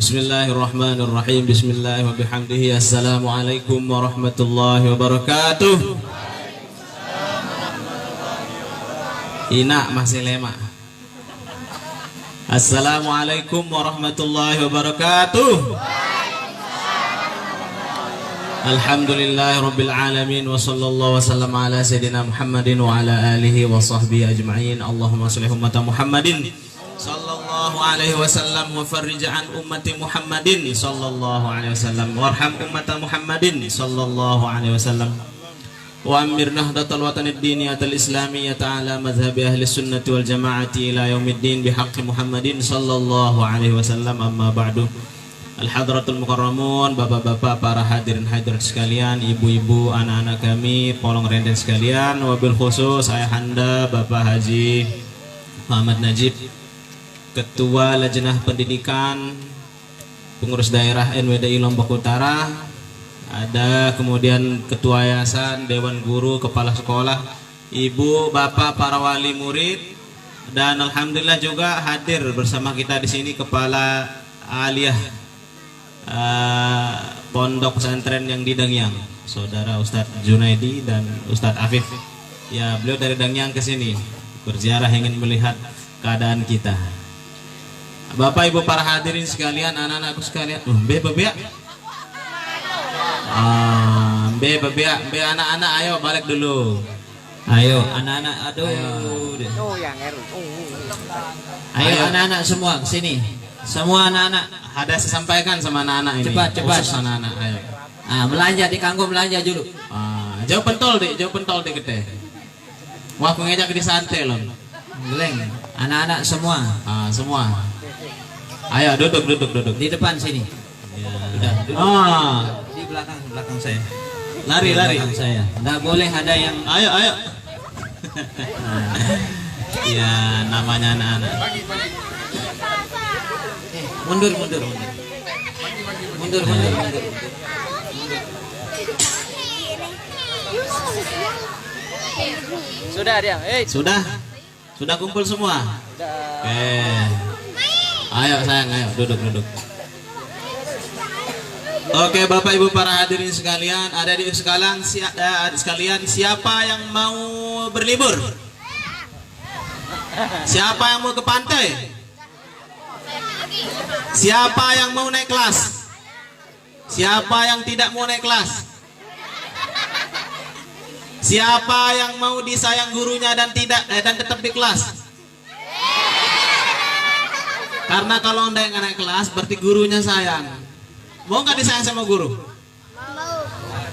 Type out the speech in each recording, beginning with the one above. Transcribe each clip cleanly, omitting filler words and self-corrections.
Bismillahirrahmanirrahim. Bismillah wa bihamdihi. Assalamualaikum warahmatullahi wabarakatuh. Ina masih lema. Assalamualaikum warahmatullahi wabarakatuh. Alhamdulillahi rabbil alamin wa sallallahu wasallam ala sayyidina Muhammadin wa ala alihi wa sahbihi ajma'in. Allahumma sholli ummata Muhammadin sallallahu alaihi wasallam wa farrij an ummati Muhammadin sallallahu alaihi wasallam warham ummata Muhammadin sallallahu alaihi wasallam wa amir nahdatal watanid diniyatal islamiyyah ala madhhabi ahli sunnati wal jamaati ila yaumiddin bihaqqi Muhammadin sallallahu alaihi wasallam. Amma ba'du. Al-hadratul mukarramun, bapak-bapak, para hadirin hadirat sekalian, ibu-ibu, anak-anak kami, polong renden sekalian, wabil khusus ayahanda Bapak Haji Muhammad Najib, Ketua Lajnah Pendidikan Pengurus Daerah NWDI Lombok Utara, ada kemudian Ketua Yayasan, Dewan Guru, Kepala Sekolah, Ibu, Bapak, para wali murid, dan alhamdulillah juga hadir bersama kita di sini Kepala Aliyah Pondok Pesantren yang di Dangyang, Saudara Ustadz Junaidi dan Ustadz Afif. Ya, beliau dari Dangyang ke sini berziarah ingin melihat keadaan kita. Bapak Ibu para hadirin sekalian, anak-anakku sekalian, Be anak-anak ayo balik dulu. Ayo anak-anak, ayo anak-anak semua sini. Semua anak-anak ada sampaikan sama anak-anak ini. Cepat anak-anak ayo. Belanja di kanggo belanja dulu. Jauh pentol dek gede. Wah, aku ngejak di santai loh. Geleng. Anak-anak semua. Semua. Ayo duduk di depan sini. Ya. Udah. Di belakang saya. Lari. Saya. Enggak boleh ada yang ayo. Ya, namanya anak-anak. Mundur. Sudah dia. Sudah kumpul semua. Oke. Ayo sayang, ayo duduk. Oke, Bapak Ibu para hadirin sekalian, ada di sekalian siapa yang mau berlibur? Siapa yang mau ke pantai? Siapa yang mau naik kelas? Siapa yang tidak mau naik kelas? Siapa yang mau disayang gurunya dan tetap di kelas? Karena kalau anda yang naik kelas berarti gurunya sayang. Mau nggak disayang sama guru? Mau.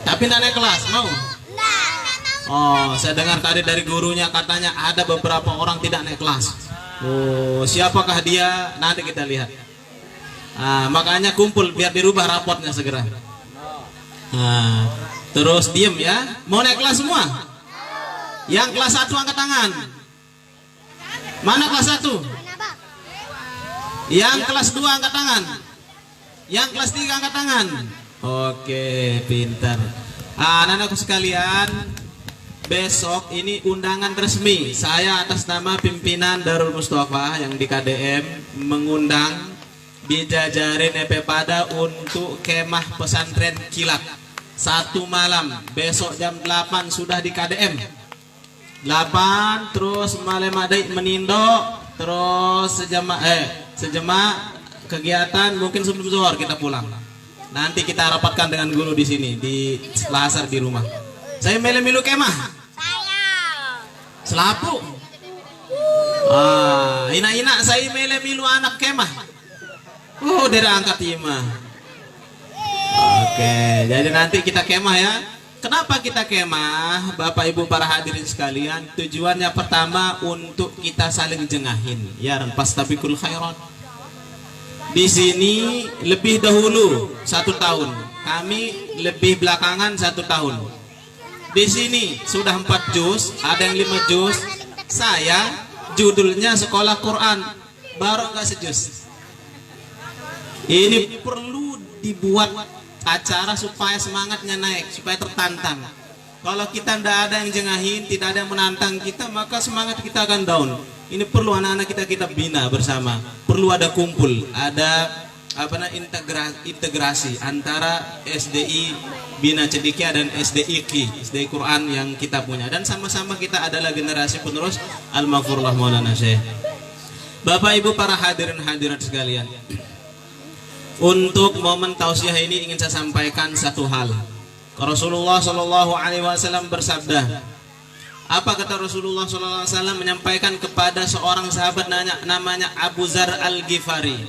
Tapi tidak naik kelas, mau? Oh, saya dengar tadi dari gurunya katanya ada beberapa orang tidak naik kelas. Oh, siapakah dia? Nanti kita lihat. Makanya kumpul biar dirubah raportnya segera. Terus diem ya. Mau naik kelas semua? Yang kelas 1 angkat tangan. Mana kelas 1? Yang kelas 2 angkat tangan. Yang kelas 3 angkat tangan. Oke, pintar. Anak-anakku sekalian, besok ini undangan resmi. Saya atas nama pimpinan Darul Mustafa yang di KDM mengundang Bijajarin Pada untuk kemah pesantren kilat 1 malam. Besok jam 8 sudah di KDM 8, terus malam ada menindo, terus sejemaah kegiatan mungkin sebelum zuhur kita pulang. Nanti kita rapatkan dengan guru di sini di Lasar di rumah. Saya milu kemah. Selapu. Ina saya milu anak kemah. Dari angkat imah. Oke, jadi nanti kita kemah ya. Kenapa kita kemah, Bapak Ibu para hadirin sekalian? Tujuannya pertama untuk kita saling jengahin. Ya, fastabiqul khairat. Di sini lebih dahulu 1 tahun, kami lebih belakangan 1 tahun. Di sini sudah 4 juz, ada yang 5 juz. Saya judulnya sekolah Quran, baru enggak sejuz. Ini perlu dibuat acara supaya semangatnya naik, supaya tertantang. Kalau kita tidak ada yang jengahin, tidak ada yang menantang kita, maka semangat kita akan down. Ini perlu anak-anak kita bina bersama. Perlu ada kumpul, ada integrasi antara SDI Bina Cendekia dan SDI SDI Quran yang kita punya, dan sama-sama kita adalah generasi penerus Al-Maghfurullah Maulana Syekh. Bapak Ibu para hadirin hadirat sekalian, untuk momen tausiah ini ingin saya sampaikan satu hal. Rasulullah Shallallahu Alaihi Wasallam bersabda, apa kata Rasulullah Shallallahu Alaihi Wasallam menyampaikan kepada seorang sahabat namanya Abu Zar Al-Ghifari.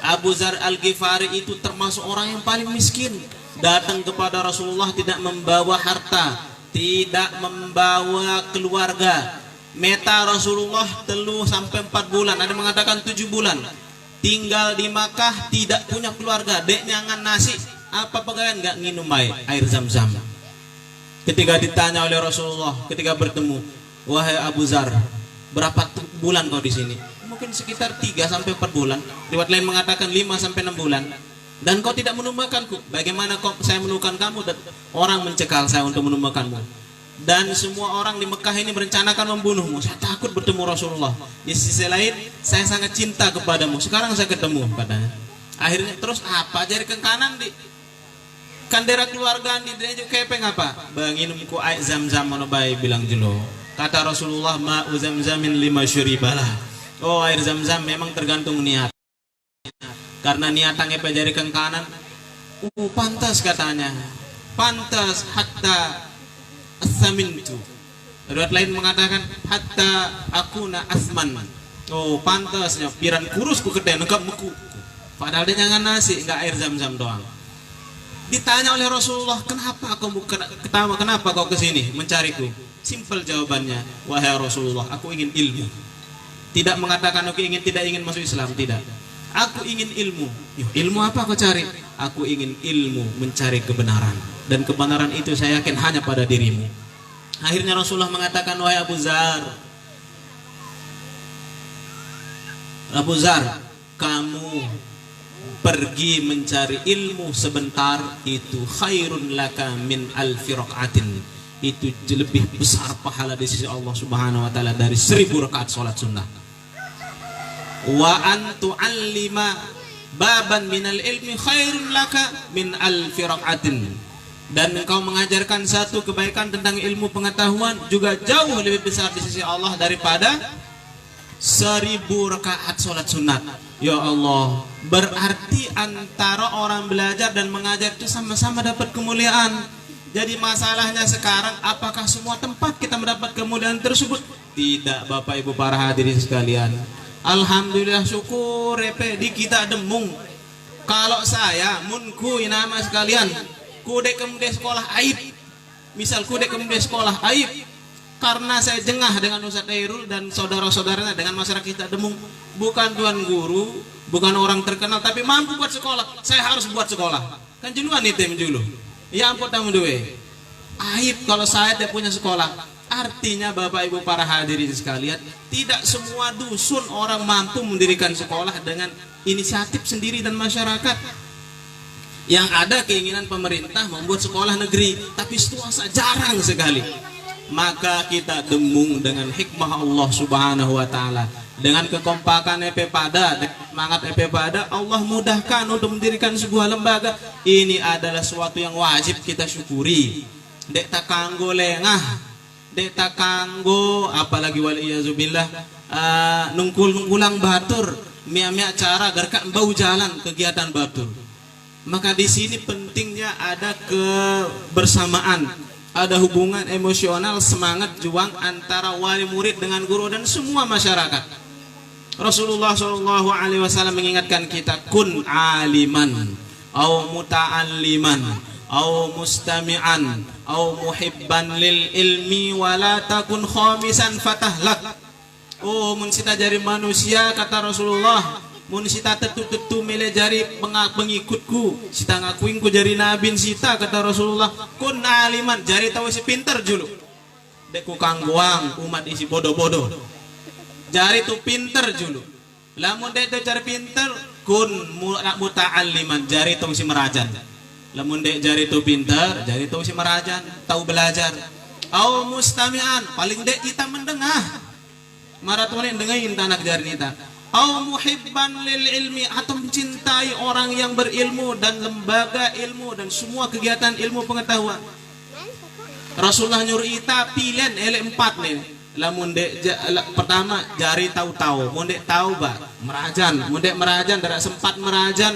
Abu Zar Al-Ghifari itu termasuk orang yang paling miskin. Datang kepada Rasulullah tidak membawa harta, tidak membawa keluarga. Meta Rasulullah 3-4 bulan, ada mengatakan 7 bulan. Tinggal di Makkah, tidak punya keluarga, dek nyangan nasi, apa pegawai nggak minum air Zam-Zam. Ketika ditanya oleh Rasulullah, ketika bertemu, wahai Abu Zar, berapa bulan kau di sini? Mungkin sekitar 3-4 bulan. Riwayat lain mengatakan 5-6 bulan. Dan kau tidak menemukanku. Bagaimana kau saya menemukan kamu? Dan orang mencekal saya untuk menemukanmu. Dan semua orang di Mekah ini merencanakan membunuhmu. Saya takut bertemu Rasulullah. Di sisi lain, saya sangat cinta kepadamu. Sekarang saya ketemu padanya. Akhirnya terus apa? Jari ke kanan di kandera keluarga di dejo kepeng apa? Banginumku air Zam-Zam monobai bilang jelo. Kata Rasulullah, ma'u Zam-Zamin 5 syuribalah. Oh, air Zam-Zam memang tergantung niat. Karena niatannya jari ke kanan, pantas katanya. Pantas hatta as-samintu. Riwayat lain mengatakan hatta akuna asman. Oh, pantasnya piran kurusku kedai nekap meku. Padahal dia jangan nasi, enggak air Zam-Zam doang. Ditanya oleh Rasulullah, kenapa kau kesini mencariku? Simpel jawabannya, wahai Rasulullah, aku ingin ilmu. Tidak mengatakan aku tidak ingin masuk Islam, tidak. Aku ingin ilmu. Ilmu apa kau cari? Aku ingin ilmu mencari kebenaran. Dan kebenaran itu saya yakin hanya pada dirimu. Akhirnya Rasulullah mengatakan, wahai Abu Zar, kamu pergi mencari ilmu sebentar, itu khairun laka min alfi rakaatin. Itu lebih besar pahala di sisi Allah Subhanahu wa taala dari 1000 rakaat salat sunnah. Wa antu allima baban minal ilmi khairun laka min alfi rakaatin. Dan engkau mengajarkan satu kebaikan tentang ilmu pengetahuan juga jauh lebih besar di sisi Allah daripada 1000 rakaat salat sunat. Ya Allah, berarti antara orang belajar dan mengajar itu sama-sama dapat kemuliaan. Jadi masalahnya sekarang, apakah semua tempat kita mendapat kemuliaan tersebut? Tidak, Bapak Ibu para hadirin sekalian. Alhamdulillah, syukur di kita demung. Kalau saya munku nama sekalian, kudek kemudian sekolah aib. Misal kudek kemudian sekolah aib, karena saya jengah dengan Ustaz Khairul dan saudara-saudaranya dengan masyarakat kita demung. Bukan tuan guru, bukan orang terkenal, tapi mampu buat sekolah. Saya harus buat sekolah. Kan jenuhan itu menjuluh. Ya ampun tamu dewe. Aib kalau saya tidak punya sekolah. Artinya Bapak Ibu para hadirin sekalian, tidak semua dusun orang mampu mendirikan sekolah dengan inisiatif sendiri dan masyarakat. Yang ada keinginan pemerintah membuat sekolah negeri, tapi swasta jarang sekali. Maka kita demung dengan hikmah Allah Subhanahu wa taala, dengan kekompakan EP-Pada, semangat EP-Pada, Allah mudahkan untuk mendirikan sebuah lembaga. Ini adalah sesuatu yang wajib kita syukuri. Dek tak kanggo lengah, dek tak kanggo apalagi waliyazubillah nungkul-nungkulang batur, mia-mia cara agar bau jalan kegiatan batur. Maka di sini pentingnya ada kebersamaan, ada hubungan emosional, semangat juang antara wali murid dengan guru dan semua masyarakat. Rasulullah Shallallahu Alaihi Wasallam mengingatkan kita, kun aliman, au muta'alliman, au mustami'an, au muhibban lil ilmi, wala takun khamisan fatahlak. Oh, mun sita jari manusia, kata Rasulullah, mun sita tetu-tetu mele jari pengikutku, sita ngakuin ku jari nabin sita, kata Rasulullah, kun aliman, jari tahu si pinter julu. Deku kangguang umat isi bodoh-bodoh. Jari tu pinter julu. Lamun dek tu jari pinter, kun muta'alliman, jari tu si merajan. Lamun dek jari tu pinter, jari tu si merajan, tahu belajar. Au mustami'an, paling dek kita mendengah. Maratuan yang dengerin tanak jari nita. au muhibban lil ilmi, atau mencintai orang yang berilmu dan lembaga ilmu dan semua kegiatan ilmu pengetahuan. Rasulullah nyuruh kita pilihan elek 4 nih. Lamun dek pertama jari tahu-tahu, mun dek tahu ba merajan, mun dek merajan tidak sempat merajan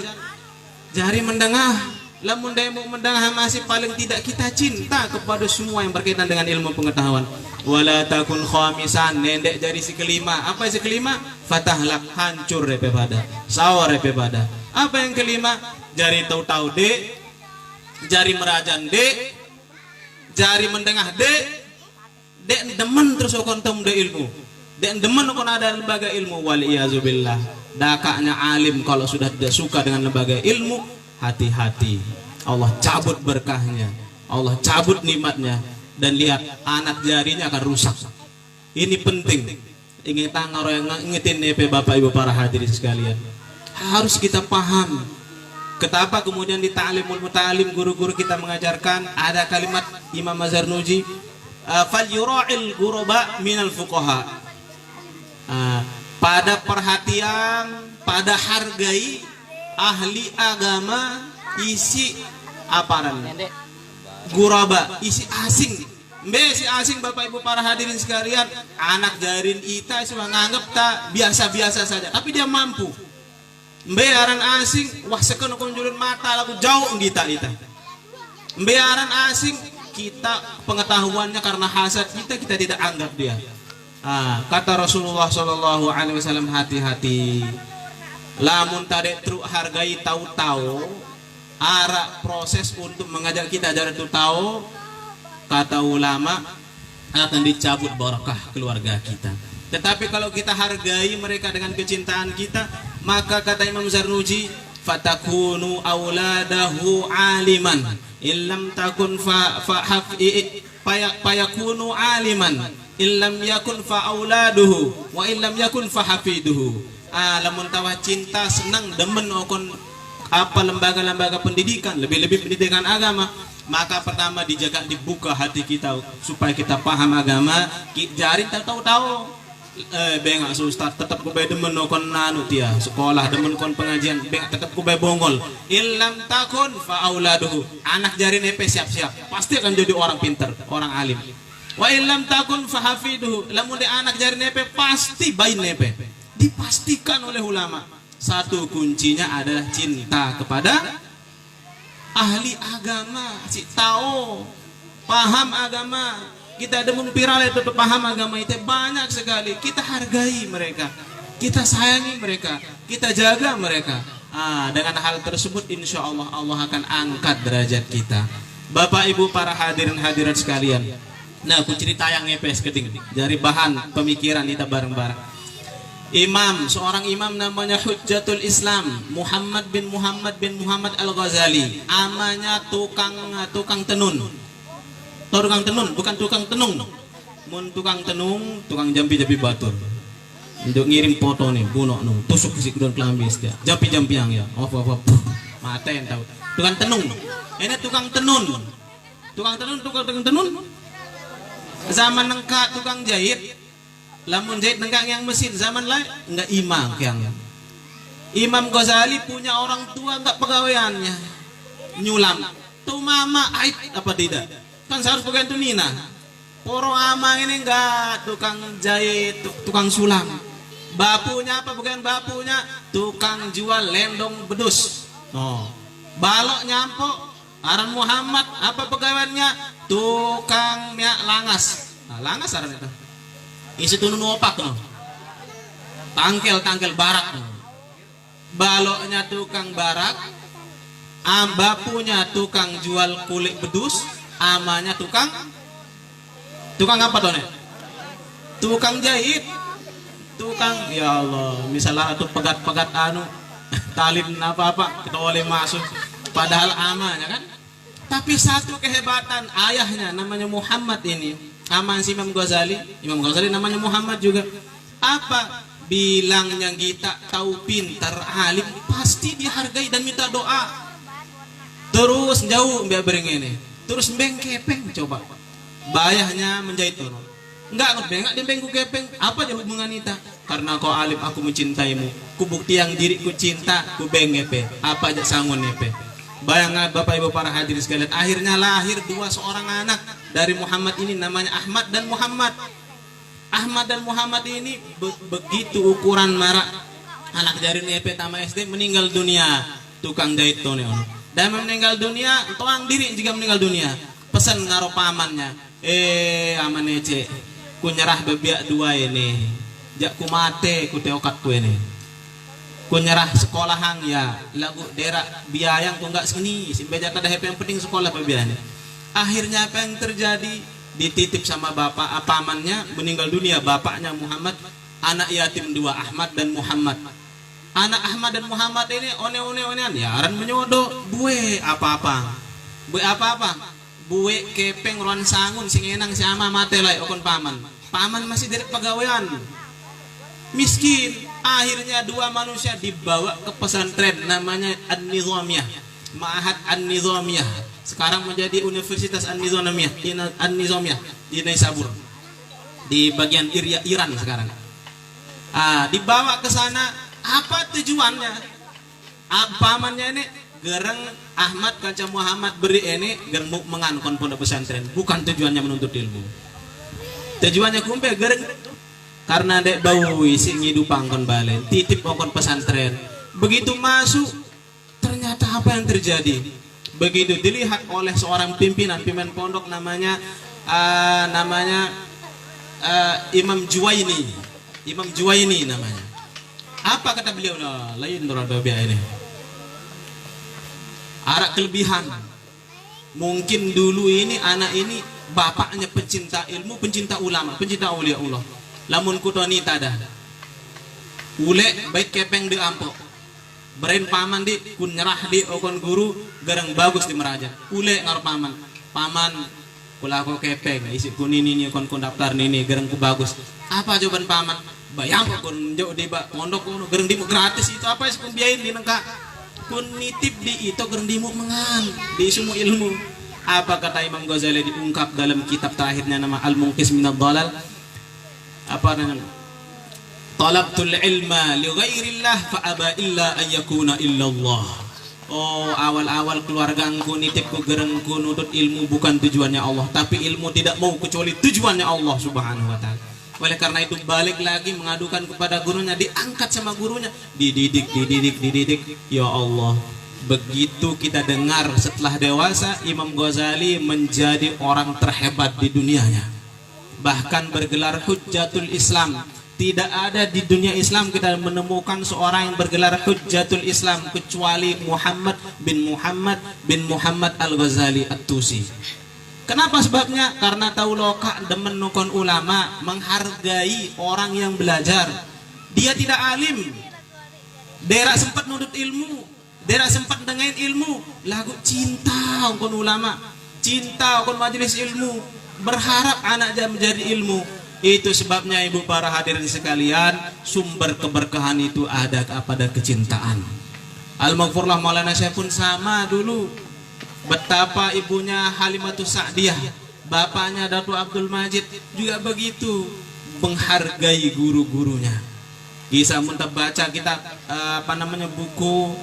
jari mendengah. Lamun dek mau mendengah masih paling tidak kita cinta kepada semua yang berkaitan dengan ilmu pengetahuan. Wala takun khamisan, nendek jari si kelima. Apa si kelima? Fatahlak, hancur repe pada, sawar repe pada. Apa yang kelima? Jari tahu-tahu dek, jari merajan dek, jari mendengah dek demen terus kontom de ilmu, dek demen kon ada lembaga ilmu. Wal iazubillah, dakaknya alim kalau sudah tidak suka dengan lembaga ilmu, hati-hati, Allah cabut berkahnya, Allah cabut nikmatnya, dan lihat anak jarinya akan rusak. Ini penting. Ingin tangan orang yang ingetin nepe Bapak Ibu para hadirin sekalian, harus kita paham. Kenapa kemudian di ta'limul muta'alim guru-guru kita mengajarkan ada kalimat Imam Zarnuji, fal yura'il ghuraba minal fuqaha. Pada perhatian, pada hargai ahli agama, isi aparan guraba, isi asing. Si asing Bapak Ibu para hadirin sekalian, anak jarin ita cuma nganggep tak biasa-biasa saja, tapi dia mampu. Aran asing, wah sekono konjulun mata lagu jauh kita ita. Aran asing, kita pengetahuannya karena hasad kita tidak anggap dia. Kata Rasulullah Shallallahu Alaihi Wasallam, hati-hati. Lamun tadek truk hargai tahu-tahu, arah proses untuk mengajak kita jalan itu tahu, kata ulama akan dicabut barakah keluarga kita. Tetapi kalau kita hargai mereka dengan kecintaan kita, maka kata Imam Zarnuji, fatakunu auladahu aliman illam takun fayakunu aliman illam yakun fa auladuhu wa illam yakun fa hafiduhu. Lamun tawa cinta senang demen okon apa lembaga-lembaga pendidikan, lebih-lebih pendidikan agama, maka pertama dijaga, dibuka hati kita supaya kita paham agama. Jarin tahu-tahu bengak ustaz tetap kubai demen okon nanu dia sekolah, demen kon pengajian, bengak tetap kubai bongol. Illam takun fa auladuhu, anak jarin nepe siap-siap pasti akan jadi orang pintar, orang alim. Wa illam takun fa hafiduhu, lamun de anak jarin nepe pasti bain nepe. Dipastikan oleh ulama, satu kuncinya adalah cinta kepada ahli agama, si tahu paham agama. Kita demun viral itu paham agama itu banyak sekali. Kita hargai mereka, kita sayangi mereka, kita jaga mereka. Dengan hal tersebut insya Allah Allah akan angkat derajat kita. Bapak Ibu para hadirin hadirat sekalian, nah aku cerita yang ngepes keting dari bahan pemikiran kita bareng-bareng. Seorang imam namanya Hujjatul Islam Muhammad bin Muhammad Al-Ghazali, amanya tukang tenun. Tahu tukang tenun? Bukan tukang tenung. Mun tukang tenung, tukang jampi-jampi batur. Untuk ngirim foto nih, bunuh nu, tusuk si kudon kelambis dia. Jampi-jampi yang ya. Mata yang tahu. Tukang tenung. Ini tukang tenun. Tukang tenun. Zaman nengka tukang jahit. Lamun jahit nengkang yang mesin, zaman lain enggak imam yang Imam Ghazali punya orang tua enggak pegawaiannya nyulam tuh mama ait apa tidak kan seharus pegawai tuh nina poro ama ini enggak tukang jahit, tukang sulam. Bapunya apa pegawaian bapunya? Tukang jual lendong bedus. Balok nyampok aran Muhammad, apa pegawaiannya? Tukang minyak langas. Langas aran itu isi tunun opak no. Tangkel barak no. Baloknya tukang barak, bapunya tukang jual kulit bedus, amanya tukang apa tuh nih? Tukang jahit, tukang ya Allah, misalnya tuh pegat-pegat talin apa kita boleh masuk, padahal amanya kan. Tapi satu kehebatan ayahnya namanya Muhammad ini. Aman si Imam Ghazali namanya Muhammad juga. Apa bilangnya kita tahu pintar alim pasti dihargai dan minta doa. Terus jauh biar bering ini. Terus bengkepeng coba. Bayahnya menjahit turun. Enggak ngebengak di bengku kepeng. Apa aja hubungan kita? Karena kau alim aku mencintaimu. Ku bukti yang diriku cinta, ku bengepe. Apa aja sangun nepe. Bayangkan Bapak Ibu para hadirin sekalian, akhirnya lahir seorang anak dari Muhammad ini, namanya Ahmad dan Muhammad. Ahmad dan Muhammad ini begitu ukuran marak. Anak dari nepe tama SD meninggal dunia, tukang jahit tone ono. Dan meninggal dunia, toang diri jika meninggal dunia. Pesan ngaro pamannya, aman ece, ku nyerah bebiak dua ini, jak ku mate ku teokat ku ini, ku nyerah sekolahan ya, lagu derak biayang ku enggak sini, si beja kada yang penting sekolah pabiane. Akhirnya apa yang terjadi? Dititip sama bapak pamannya, meninggal dunia bapaknya Muhammad, anak yatim dua Ahmad dan Muhammad. Anak Ahmad dan Muhammad ini one-one-onean ya, aran menyodo, bue apa-apa, bue kepeng ruan sangun sing enang si ama mate lai okon paman masih dari pegawaian miskin. Akhirnya dua manusia dibawa ke pesantren namanya An-Nizamiyah, Ma'had An-Nizamiyah, sekarang menjadi Universitas An-Nizamiyah di Naisabur, di bagian Iran sekarang. Dibawa ke sana. Apa tujuannya? Pamannya ini gereng Ahmad kaca Muhammad beri ini gereng mengankon pondok pesantren. Bukan tujuannya menuntut ilmu. Tujuannya kumpe gereng karena dek bau isi ngidupang kon balen titip kon pesantren. Begitu masuk ternyata apa yang terjadi? Begitu dilihat oleh seorang pimpinan pondok namanya Imam Juwaini namanya. Apa kata beliau? Lain Rabia ini. Arak kelebihan. Mungkin dulu ini anak ini bapaknya pencinta ilmu, pencinta ulama, pencinta aulia Allah. Lamun kutoni tada. Ule baik kepeng di ampo. Beren paman di kun nyerah di okon guru garang bagus di meraja. Ule ngar paman. Paman kula ko kepeng isi kun ini kon daftar ini garang ku bagus. Apa jawaban paman? Bayang kon jauh di pondok kono gereng dimu gratis itu apa sih kun biayain di nengka kun nitip di itu gereng dimu mengan di semua ilmu. Apa kata Imam Ghazali diungkap dalam kitab terakhirnya nama Al-Munqis Minad Dhalal, apa namanya, talabtul ilma li ghairillah fa aba illa ayyakuna illallah. Oh, awal-awal keluargaku nitipku gerengku nutut ilmu bukan tujuannya Allah, tapi ilmu tidak mau kecuali tujuannya Allah Subhanahu wa taala. Oleh karena itu balik lagi mengadukan kepada gurunya, diangkat sama gurunya, dididik. Ya Allah, begitu kita dengar setelah dewasa Imam Ghazali menjadi orang terhebat di dunianya, bahkan bergelar Hujjatul Islam. Tidak ada di dunia Islam kita menemukan seorang yang bergelar Hujjatul Islam kecuali Muhammad bin Muhammad Al-Ghazali At-Tusi. Kenapa sebabnya? Karena tahu loka demen nukon ulama, menghargai orang yang belajar. Dia tidak alim, daerah sempat nudut ilmu, daerah sempat dengerin ilmu, lagu cinta kon ulama, cinta kon majelis ilmu, berharap anak dia menjadi ilmu. Itu sebabnya ibu para hadirin sekalian, sumber keberkahan itu ada pada kecintaan. Al-Maghfurlah Maulana Syekh pun sama dulu. Betapa ibunya Halimatus Sa'diyah, bapaknya Datuk Abdul Majid juga begitu menghargai guru-gurunya. Bisa muntah baca kita buku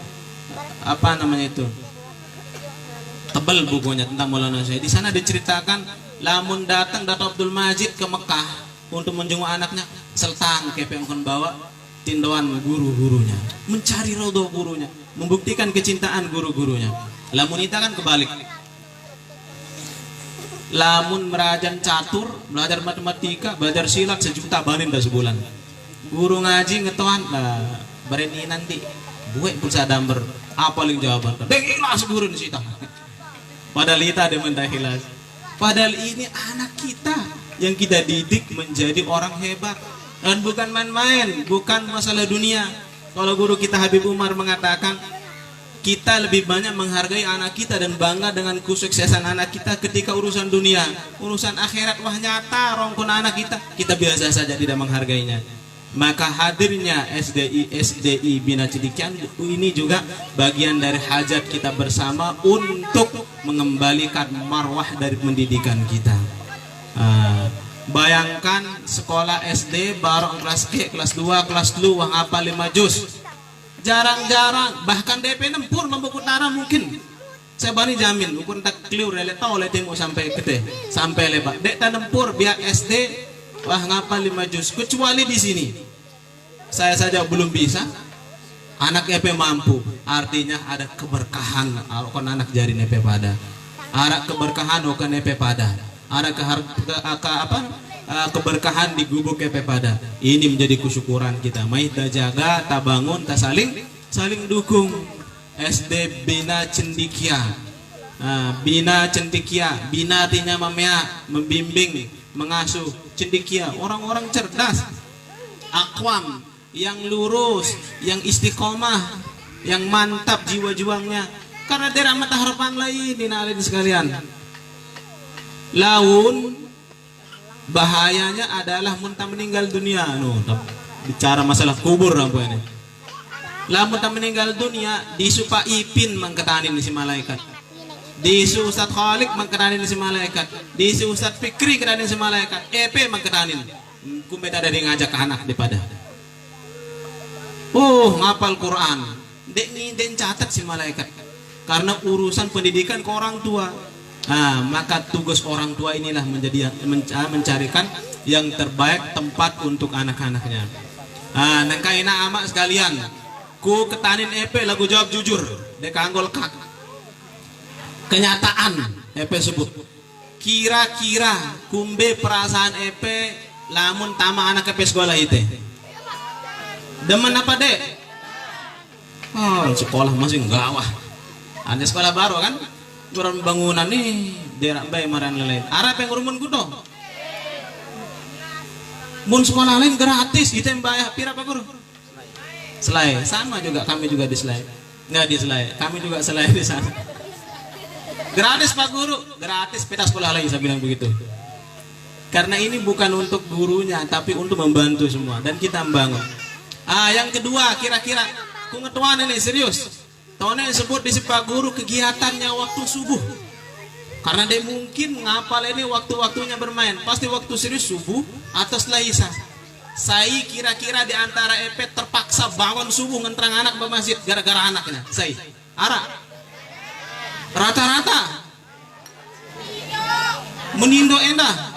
tebal bukunya tentang Maulana Syekh. Di sana diceritakan lamun datang Datuk Abdul Majid ke Mekah untuk menjenguk anaknya, seltang kepeng kon bawa tindoan guru-gurunya, mencari ridho gurunya, membuktikan kecintaan guru-gurunya. Lamun kita kan kebalik. Lamun merajan catur, belajar matematika, belajar silat sejuta banin dah sebulan. Guru ngaji ngetoan lah, bareni nanti buat pulsa damber, apa yang jawaban? Deng ikhlas guru di situ. Padahal kita ada mentah ikhlas. Padahal ini anak kita yang kita didik menjadi orang hebat, dan bukan main-main, bukan masalah dunia. Kalau guru kita Habib Umar mengatakan, kita lebih banyak menghargai anak kita dan bangga dengan kesuksesan anak kita ketika urusan dunia. Urusan akhirat wah nyata rongkon anak kita biasa saja tidak menghargainya. Maka hadirnya SDI Bina Cidikian ini juga bagian dari hajat kita bersama untuk mengembalikan marwah dari pendidikan kita. Bayangkan sekolah SD baru kelas E, kelas 2, kelas 2 wah apa 5 juz. Jarang-jarang, bahkan DP nempur membukut darah mungkin. Saya bani jamin, ukun tak kliur lele tau le tengok sampai kete, sampai lebar. Dek tak nempur biar SD wah ngapa 5 juz. Kecuali di sini. Saya saja belum bisa. Anak EP mampu, artinya ada keberkahan kon anak jari EP pada. Ada keberkahan kon EP pada. Ada keberkahan di gubuk EP pada. Ini menjadi kesyukuran kita. Mai ta jaga, ta bangun, ta saling dukung. SD Bina Cendikia. Bina Cendikia, bina artinya membimbing, mengasuh. Cendikia, orang-orang cerdas. Akwam, yang lurus, yang istiqomah, yang mantap jiwa-juangnya. Karena dia mata harapan lain dinalin sekalian. Laun bahayanya adalah muntah meninggal dunia. Bicara masalah kubur apa ini. Lamun tak meninggal dunia disupa Ipin mengketanin si malaikat. Disu Ustaz Khalik mengketanin si malaikat. Disu Ustaz Fikri ketanin si malaikat. EP mengketanin. Kumbeta dari ngajak anak daripada. Ngapal Quran. Dek ni den catat si malaikat. Karena urusan pendidikan ke orang tua. Maka tugas orang tua inilah menjadi mencarikan yang terbaik tempat untuk anak-anaknya. Nangkaina amak sekalian. Ku ketanin EP lagu jawab jujur. Dek anggol kak. Kenyataan EP sebut. Kira-kira kumbe perasaan EP lamun tama anak EP sekolah itu. Demen apa dek? Sekolah masih enggak wah. Ada sekolah baru kan? Kurang bangunan nih, derak bay maran lain. Arab yang rumun kudo. Mun sekolah lain gratis, kita yang bayar pira apa guru? Selai, sama juga kami juga di Selai. Nggak di Selai, kami juga Selai di sana. Gratis Pak Guru, gratis peta sekolah lain saya bilang begitu. Karena ini bukan untuk gurunya, tapi untuk membantu semua dan kita membangun. Yang kedua kira-kira, ku ngetuan ini serius. Tahunnya disebut di Pak Guru kegiatannya waktu subuh. Karena dia mungkin ngapal ini waktu-waktunya bermain. Pasti waktu serius subuh atau setelah isya. Saya kira-kira di antara EP terpaksa bangun subuh ngentrang anak ke masjid gara-gara anaknya. Saya ara rata-rata menindo endah.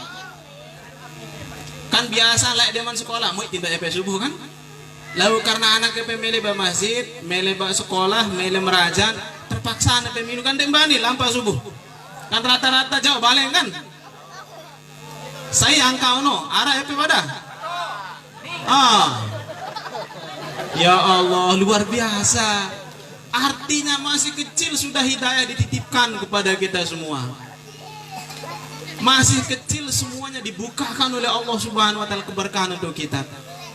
Kan biasa lah deman sekolah mau tindak EP subuh kan. Lalu karena anak EP mele ba masjid, mele ba sekolah, mele merajan, terpaksa anak EP kan tembani lampa subuh. Kan rata-rata jauh balik kan. Saya angka ara EP pada. Ya Allah, luar biasa. Artinya masih kecil sudah hidayah dititipkan kepada kita semua. Masih kecil semuanya dibukakan oleh Allah Subhanahu wa taala keberkahan untuk kita.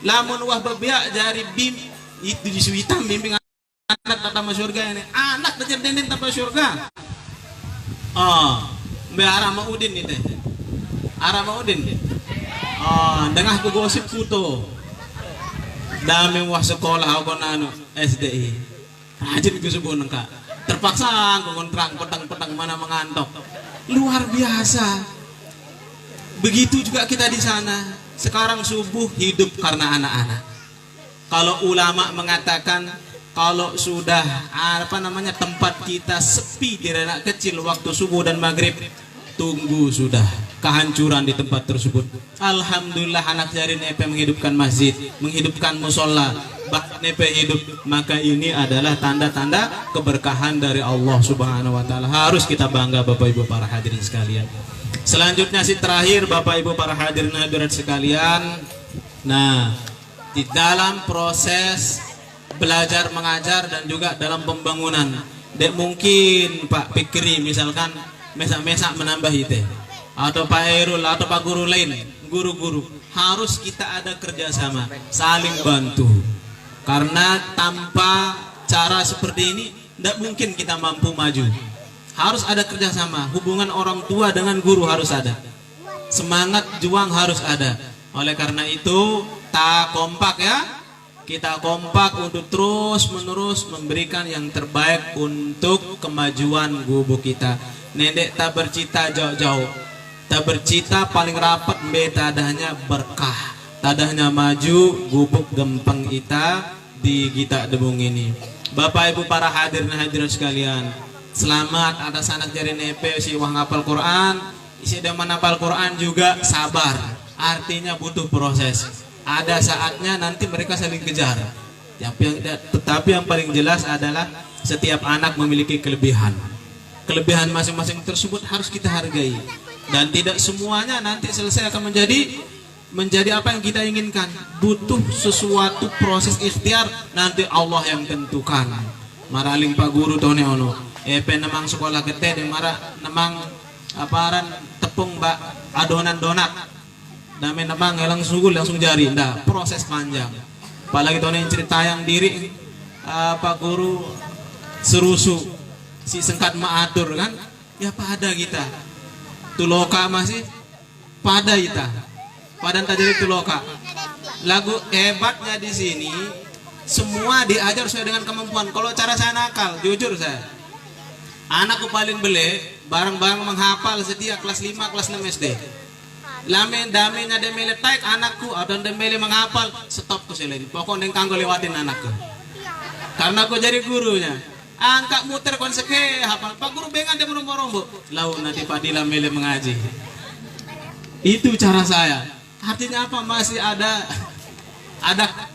Lamun wah bebiak dari bim itu disuitam bimbing anak tatama surga ini. Anak terjadiin tanpa surga. Mbak Ara Maudin nih teh. Ara Maudin. Dengah ku gosip foto. Dami wah sekolah aku nanu SDI. Rajin ku subuh nengka. Terpaksa aku kontrang petang-petang mana mengantok. Luar biasa. Begitu juga kita di sana. Sekarang subuh hidup karena anak-anak. Kalau ulama mengatakan kalau sudah tempat kita sepi di anak kecil waktu subuh dan maghrib, tunggu sudah kehancuran di tempat tersebut. Alhamdulillah anak jari nepe menghidupkan masjid, menghidupkan musola, bahkan nepe hidup. Maka ini adalah tanda-tanda keberkahan dari Allah Subhanahu wa taala. Harus kita bangga Bapak Ibu para hadirin sekalian. Selanjutnya terakhir Bapak Ibu para hadirin hadirat sekalian. Nah, di dalam proses belajar mengajar dan juga dalam pembangunan, mungkin Pak Fikri misalkan mesak-mesak menambah itu, atau Pak Herul atau Pak Guru lain, guru-guru harus kita ada kerjasama, saling bantu. Karena tanpa cara seperti ini tidak mungkin kita mampu maju. Harus ada kerjasama, hubungan orang tua dengan guru harus ada, semangat juang harus ada. Oleh karena itu tak kompak ya, kita kompak untuk terus menerus memberikan yang terbaik untuk kemajuan gubuk kita. Nenek tak bercita jauh-jauh, Ta bercita paling rapat be tadahnya berkah. Tadahnya maju gubuk gempeng ita di Gita Debung ini. Bapak Ibu para hadirin hadirat sekalian, selamat atas anak jari nepe si wah ngapal Quran, isi demen ngapal Quran juga sabar. Artinya butuh proses. Ada saatnya nanti mereka saling kejar. Tetapi yang paling jelas adalah setiap anak memiliki kelebihan. Kelebihan masing-masing tersebut harus kita hargai. Dan tidak semuanya nanti selesai akan menjadi apa yang kita inginkan. Butuh sesuatu proses ikhtiar, nanti Allah yang tentukan. Maraling Pak Guru tone ono. Namang sekolah gede de mara namang aparan tepung mbak adonan donat. Dame namang elang sugul langsung jari. Nda, proses panjang. Apalagi tone yang cerita yang diri Pak Guru serusu si sengkat maatur kan. Ya pada kita. Tuloka masih pada kita. Padan tajari tuloka. Lagu hebatnya di sini semua diajar sesuai dengan kemampuan. Kalau cara saya nakal, jujur saya. Anakku paling bele barang-barang menghafal setiap kelas 5, kelas 6 SD. Lame damenya demele taik anakku atau demele menghafal, stop ku selain. Pokoknya kanggo lewatin anakku. Karena aku jadi gurunya. Angkat muter konseke hafal. Pak Guru bengan dia merombo-rombo. Lau nanti padila mele mengaji. Itu cara saya. Artinya apa? Masih ada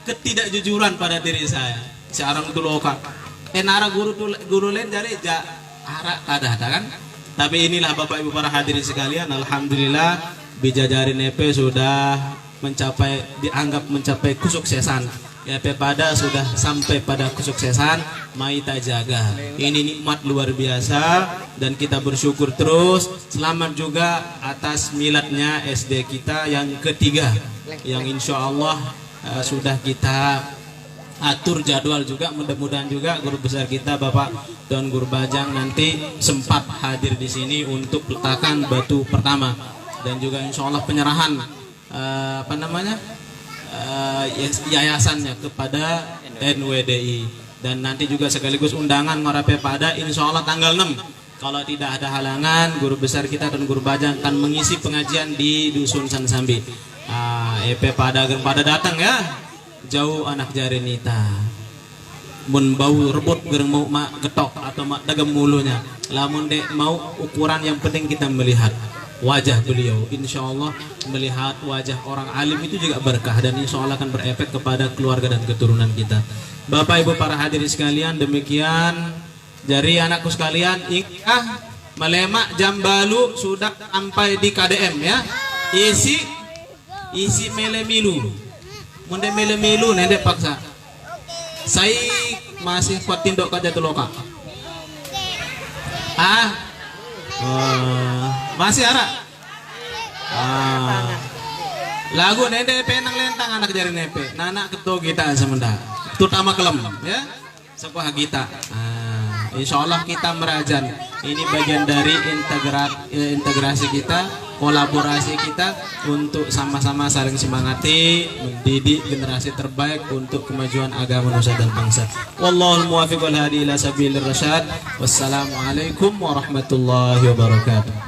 ketidakjujuran pada diri saya. Seorang tuloka. Nara guru lain jadi arak ada kan? Tapi inilah Bapak Ibu para hadirin sekalian, alhamdulillah Bijajari Nepe sudah dianggap mencapai kesuksesan. Ya pada sudah sampai pada kesuksesan, Maita jaga. Ini nikmat luar biasa dan kita bersyukur terus. Selamat juga atas miladnya SD kita yang ketiga, yang insya Allah sudah kita atur jadwal juga. Mudah-mudahan juga guru besar kita Bapak Don Guru Bajang nanti sempat hadir di sini untuk peletakan batu pertama dan juga insya Allah penyerahan yayasannya kepada NWDI, dan nanti juga sekaligus undangan Marape pada insya Allah tanggal 6. Kalau tidak ada halangan, guru besar kita dan Guru Bajang akan mengisi pengajian di Dusun Sansambi. EP pada datang ya, jauh anak jarinita. Mun bau rebut gereng mau mak getok atau mak dagem mulunya. Lamun dek mau ukuran yang penting kita melihat wajah beliau. Insya Allah melihat wajah orang alim itu juga berkah dan insya Allah akan berefek kepada keluarga dan keturunan kita. Bapak Ibu para hadirin sekalian, demikian jari anakku sekalian, melemak jam balu sudah sampai di KDM ya. Isi mele milu. Munde mele milu nende paksa. Saya masih kuat tindok kaja tuloka. Masih ara. Lagu nende penang lentang anak jari nepe. Nana keto kita semenda. Terutama kelem ya. Sebuah kita. Insya Allah kita merajan. Ini bagian dari integrasi kita, kolaborasi kita untuk sama-sama saling semangati mendidik generasi terbaik untuk kemajuan agama nusa dan bangsa. Wallahul muwaffiq wal hadi ila sabilir rasyad. Wassalamualaikum warahmatullahi wabarakatuh.